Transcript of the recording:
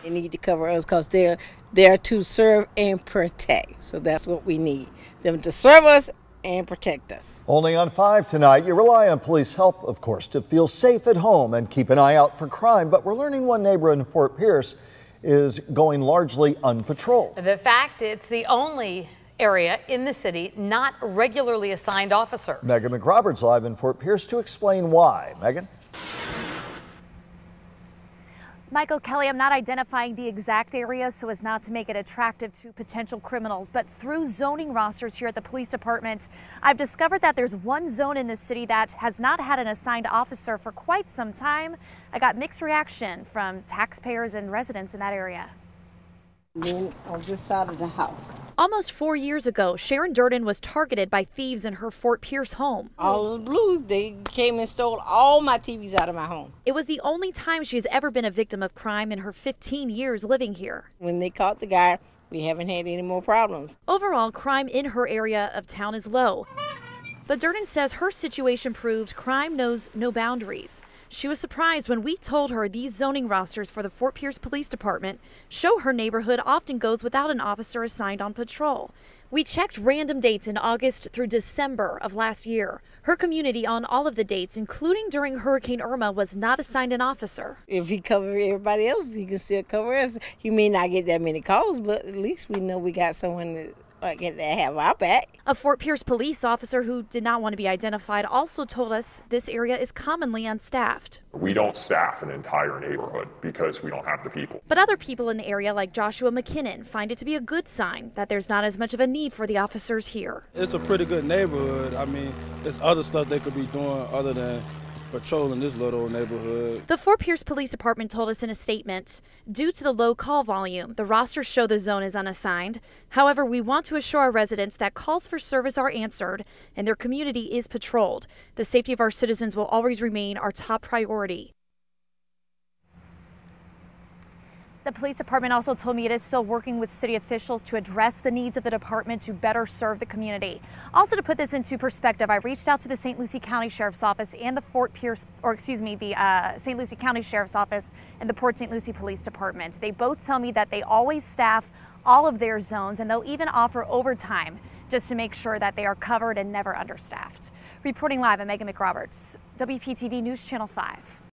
They need to cover us because they're there to serve and protect. So that's what we need, them to serve us and protect us. Only on 5 tonight, you rely on police help, of course, to feel safe at home and keep an eye out for crime. But we're learning one neighborhood in Fort Pierce is going largely unpatrolled. The fact it's the only area in the city not regularly assigned officers. Megan McRoberts live in Fort Pierce to explain why. Megan? Michael Kelly, I'm not identifying the exact area so as not to make it attractive to potential criminals, but through zoning rosters here at the police department, I've discovered that there's one zone in the city that has not had an assigned officer for quite some time. I got mixed reaction from taxpayers and residents in that area. Then on this side of the house. Almost 4 years ago, Sharon Durden was targeted by thieves in her Fort Pierce home. All of the blue, they came and stole all my TVs out of my home. It was the only time she has ever been a victim of crime in her 15 years living here. When they caught the guy, we haven't had any more problems. Overall, crime in her area of town is low. But Durden says her situation proved crime knows no boundaries. She was surprised when we told her these zoning rosters for the Fort Pierce Police Department show her neighborhood often goes without an officer assigned on patrol. We checked random dates in August through December of last year. Her community on all of the dates, including during Hurricane Irma, was not assigned an officer. If he covers everybody else, he can still cover us. He may not get that many calls, but at least we know we got someone that have our back. A Fort Pierce police officer who did not want to be identified also told us this area is commonly unstaffed. We don't staff an entire neighborhood because we don't have the people. But other people in the area, like Joshua McKinnon, find it to be a good sign that there's not as much of a need for the officers here. It's a pretty good neighborhood. I mean, there's other stuff they could be doing other than patrolling this little neighborhood. The Fort Pierce Police Department told us in a statement, due to the low call volume, the rosters show the zone is unassigned. However, we want to assure our residents that calls for service are answered and their community is patrolled. The safety of our citizens will always remain our top priority. The police department also told me it is still working with city officials to address the needs of the department to better serve the community. Also, to put this into perspective, I reached out to the St. Lucie County Sheriff's Office and the St. Lucie County Sheriff's Office and the Port St. Lucie Police Department. They both tell me that they always staff all of their zones and they'll even offer overtime just to make sure that they are covered and never understaffed. Reporting live, I'm Megan McRoberts, WPTV News Channel 5.